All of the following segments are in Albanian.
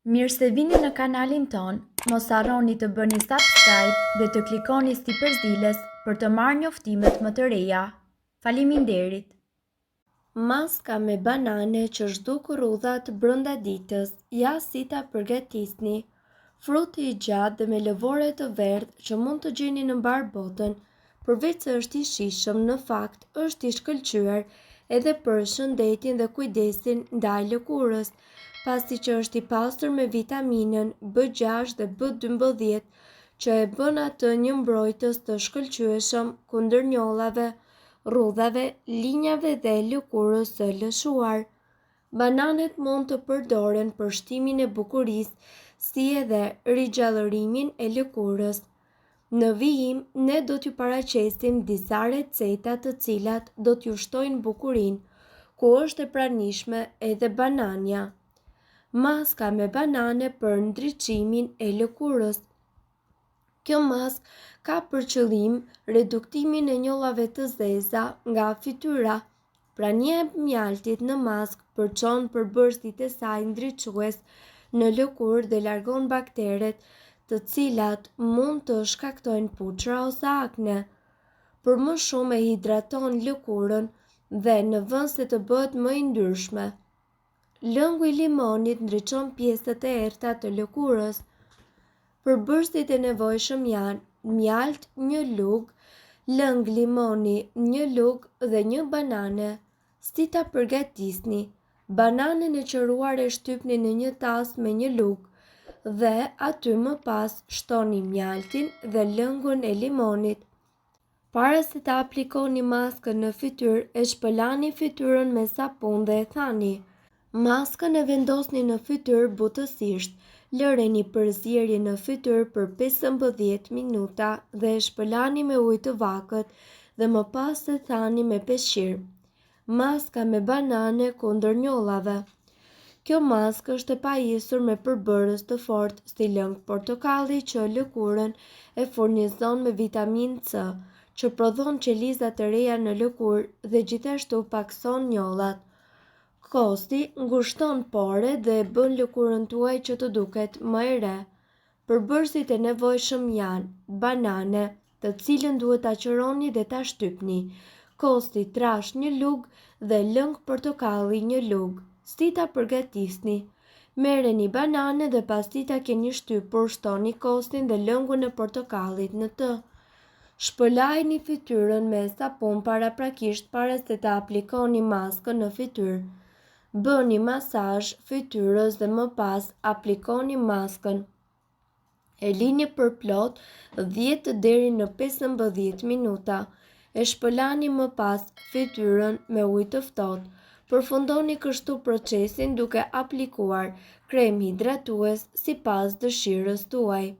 Mirë se vini në kanalin ton, mos harroni të bëni subscribe dhe të klikoni si përzdiles për të marrë njoftimet më të reja. Faleminderit! Maska me banane që zhduk rrudhat brënda ditës, ja si ta përgatisni. Fruti i gjatë dhe me lëvore të verdhë që mund të gjeni në mbar botën, përveç se është i shishëm, në fakt është i shkëlqyer edhe për shëndetin dhe kujdesin ndaj lëkurës, pasi që është i pastër me vitaminën B6 dhe B12 që e bën atë një mbrojtës të shkëlqyeshëm kundër njollave, rrudhave, linjave dhe lëkurës së lëshuar. Bananet mund të përdoren për shtimin e bukurisë, si edhe rigjallërimin e lëkurës. Në vijim, ne do t'ju paraqesim disa receta të cilat do t'ju shtojnë bukurinë, ku është e pranishme edhe banania. Maska me banane për ndriçimin e lëkurës. Kjo maskë ka për qëllim reduktimin e njollave të zeza nga fytyra. Prania e mjaltit në maskë përçon përbërësit e saj ndriçues në lëkurë dhe largon bakteret të cilat mund të shkaktojnë puçra ose akne. Për më shumë e hidraton lëkurën dhe në vend se të bëhet më e ndyrshme. Lëngu i limonit ndriçon pjesët e errta të lëkurës. Përbërësit e nevojshëm janë mjalt, një lugë, lëng limoni, një lugë dhe një banane. Si ta përgatisni? Bananën e qëruar e shtypni në një tas me një lugë dhe aty më pas shtoni mjaltin dhe lëngun e limonit. Para se ta aplikoni maskën në fytyrë, e shpëlani fytyrën me sapun dhe e thani. Maskën e vendosni në fytyrë butësisht, lëreni përzierje në fytyrë për 15 minuta dhe e shpëlani me ujë të vakët dhe më pas e thani me peshqir. Maska me banane kundër njollave. Kjo maskë është e pajisur me përbërës të fortë si lëng portokalli që lëkurën e furnizon me vitaminë C, që prodhon qelizat e reja në lëkurë dhe gjithashtu pakson njollat. Kosti ngushton pore dhe e bën lëkurën tuaj që të duket më e re. Përbërësit e nevojshëm janë banane, të cilën duhet ta qëroni dhe ta shtypni, kosti trash një lugë dhe lëng portokalli një lugë. Si ta përgatisni? Merreni banane dhe pasi ta keni shtypur, shtoni kostin dhe lëngun e portokallit në të. Shpëlajini fytyrën me sapun paraprakisht para se ta aplikoni maskën në fytyrë. Bëni masazh fytyrës dhe më pas aplikoni maskën. E lini për plot 10 deri në 15 minuta. E shpëlani më pas fytyrën me ujë të ftohtë. Përfundoni kështu procesin duke aplikuar krem hidratues sipas dëshirës tuaj.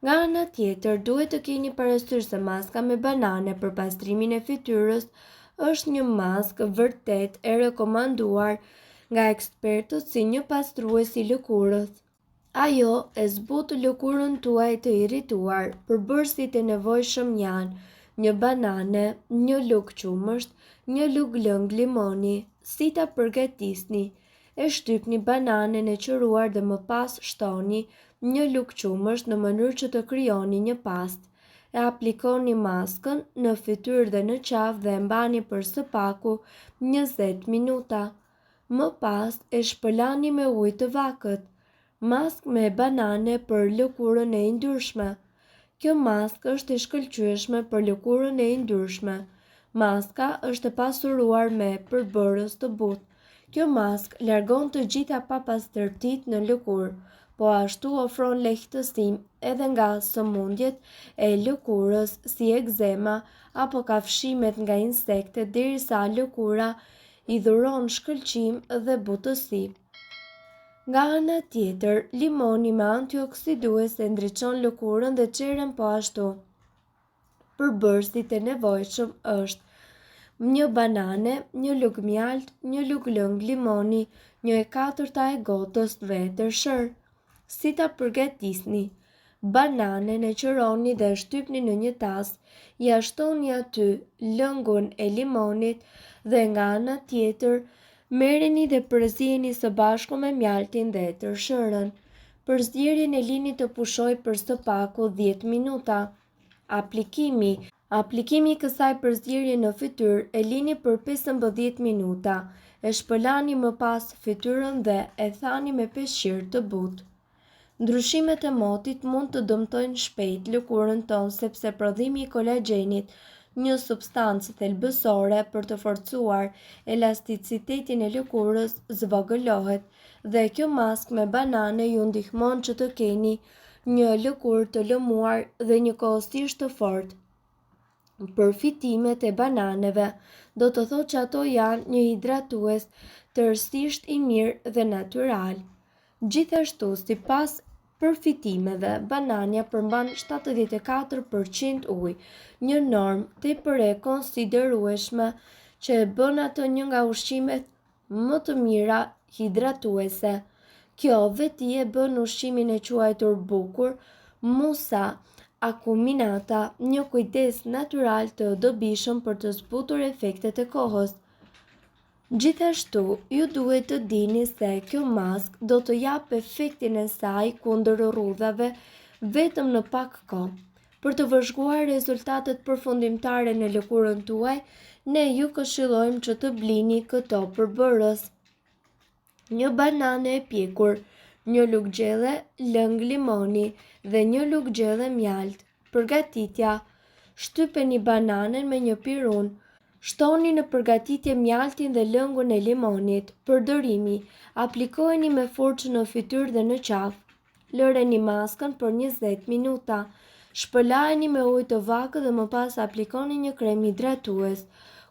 Nga ana tjetër, duhet të keni parasysh se maska me banane për pastrimin e fytyrës është një maskë vërtet e rekomanduar nga ekspertët si një pastrues i lëkurës. Ajo e zbut lëkurën tuaj të irrituar. Përbërësit e nevojshëm janë një banane, një lugë qumësht, një lugë lëng limoni. Si ta përgatisni? E shtypni bananën e qëruar dhe më pas shtoni një lugë qumësht në mënyrë që të krijoni një pastë. E aplikoni maskën në fytyrë dhe në qafë dhe mbani për së paku 20 minuta. Më pas e shpëlani me ujë të vakët. Maskë me banane për lëkurën e yndyrshme. Kjo maskë është e shkëlqyeshme për lëkurën e yndyrshme. Maska është e pasuruar me përbërës të butë. Kjo maskë largon të gjitha papastërtitë në lëkurë, po ashtu ofron lehtësim edhe nga sëmundjet e lëkurës si ekzema apo kafshimet nga insektet derisa lëkura i dhuron shkëlqim dhe butësi. Nga ana tjetër, limoni me antioksidues e ndriçon lëkurën dhe çerën po ashtu. Përbërësit e nevojshëm është një banane, një lugë mjalt, një lugë lëng limoni, 1/4 e gotës vetër shër. Si ta përgatisni? Bananën e qëroni dhe shtypni në një tas, ja shtoni aty lëngun e limonit dhe nga ana tjetër Merreni dhe përziheni së bashku me mjaltin dhe tërshërën. Përzierjen e lini të pushoj për së paku 10 minuta. Aplikimi i kësaj përzierje në fytyrë e lini për 15 minuta. E shpëlani më pas fytyrën dhe e thani me peshqir të butë. Ndryshimet e motit mund të dëmtojnë shpejt lëkurën tonë sepse prodhimi i kolagjenit, një substancë thelbësore për të forcuar elasticitetin e lëkurës, zvogëlohet dhe kjo maskë me banane ju ndihmon që të keni një lëkurë të lëmuar dhe një kohësisht të fortë. Përfitimet e bananeve do të thotë që ato janë një hidratues tërësisht i mirë dhe natyral. Gjithashtu, sipas përfitimeve, banania përmban 74% ujë, një normë tepër e konsiderueshme që e bën atë një nga ushqimet më të mira hidratuese. Kjo veti e bën ushqimin e quajtur bukur, musa akuminata, një kujdes natyral të dobishëm për të zbutur efektet e kohës. Gjithashtu, ju duhet të dini se kjo maskë do të jap efektin e saj kundër rrudhave vetëm në pak kohë. Për të vëzhguar rezultatet përfundimtare në lëkurën tuaj, ne ju këshillojmë që të blini këto përbërës: një banane e pjekur, një lugë gjelle lëng limoni dhe një lugë gjelle mjalt. Përgatitja: shtypeni bananen me një pirun. Shtoni në përgatitje mjaltin dhe lëngun e limonit. Përdorimi: aplikojeni me furçë në fytyrë dhe në qafë. Lëreni maskën për 20 minuta. Shpëlajeni me ujë të vakët dhe më pas aplikoni një krem hidratues.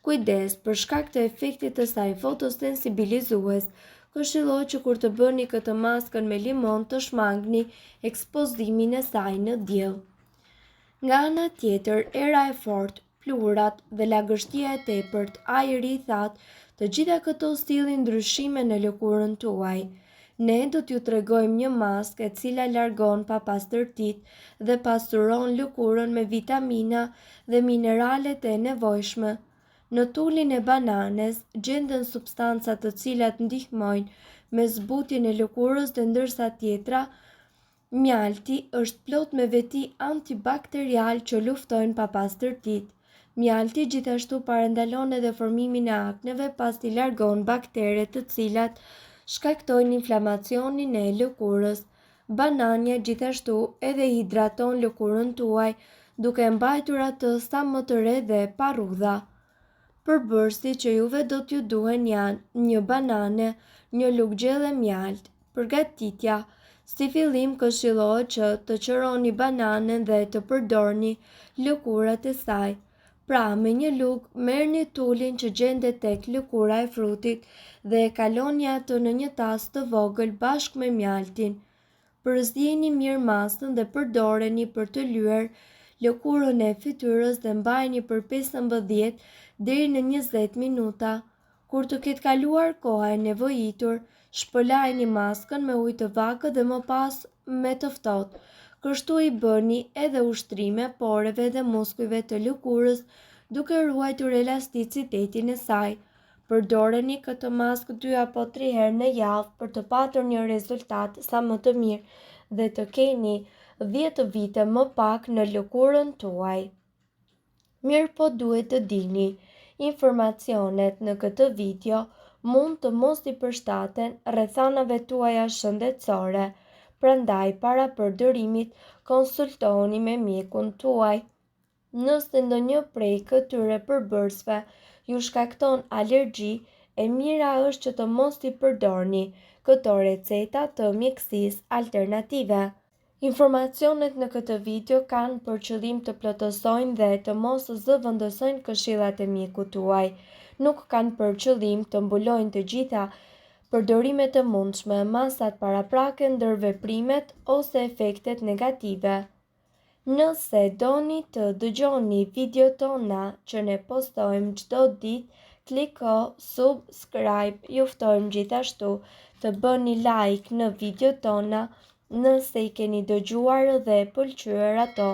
Kujdes për shkak të efektit të saj fotosensibilizues. Këshillohet që kur të bëni këtë maskën me limon të shmangni ekspozimin e saj në diell. Nga ana tjetër, era e fortë, pluhurat dhe lagështia e tepërt, ajri i thatë, të gjitha këto sillin ndryshime në lëkurën tuaj. Ne do t'ju tregojmë një maskë e cila largon papastërtitë dhe pasuron lëkurën me vitamina dhe mineralet e nevojshme. Në tullin e bananes gjenden substanca të cilat ndihmojnë me zbutjen e lëkurës dhe ndërsa tjetra, mjalti është plot me veti antibakterial që luftojnë papastërtitë. Mjalti gjithashtu parandalon edhe formimin e akneve pasi largon bakteret të cilat shkaktojnë inflamacionin e lëkurës. Banania gjithashtu edhe hidraton lëkurën tuaj duke mbajtur atë sa më të re dhe pa rrudha. Përbërësit që juve do t'ju duhen janë një banane, një lugë gjelle mjalt. Përgatitja: si fillim këshillohet që të qëroni bananen dhe të përdorni lëkurat e saj. Pra, me një lugë, merrni tullin që gjendet tek lëkura e frutit dhe e kaloni atë në një tas të vogël bashkë me mjaltin. Përziheni mirë masën dhe përdoreni për të lyer lëkurën e fytyrës dhe mbajini për 15 deri në 20 minuta. Kur të ketë kaluar koha e nevojitur, shpëlajini maskën me ujë të vakët dhe më pas me të ftohtë. Kështu i bëni edhe ushtrime poreve dhe muskujve të lëkurës duke ruajtur elasticitetin e saj. Përdoreni këtë maskë 2 apo 3 herë në javë për të patur një rezultat sa më të mirë dhe të keni 10 vite më pak në lëkurën tuaj. Mirë po duhet të dini, informacionet në këtë video mund të mos i përshtaten rrethanave tuaja shëndetësore. Prandaj, para përdorimit, konsultohuni me mjekun tuaj. Nëse ndonjë prej këtyre përbërësve ju shkakton alergji, e mira është që të mos i përdorni këto receta të mjekësisë alternative. Informacionet në këtë video kanë për qëllim të plotësojnë dhe të mos zëvendësojnë këshillat e mjekut tuaj. Nuk kanë për qëllim të mbulojnë të gjitha përdorimet e mundshme, masat paraprake, ndërveprimet ose efektet negative. Nëse doni të dëgjoni video tona që ne postojmë çdo ditë, kliko subscribe. Ju ftojmë gjithashtu të bëni like në video tona nëse i keni dëgjuar dhe pëlqyer ato.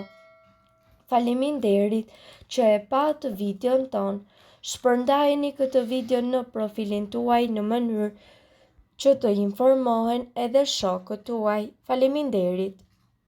Faleminderit që e pat videon ton. Shpërndajeni këtë video në profilin tuaj në mënyrë që të informohen edhe shokët tuaj. Faleminderit!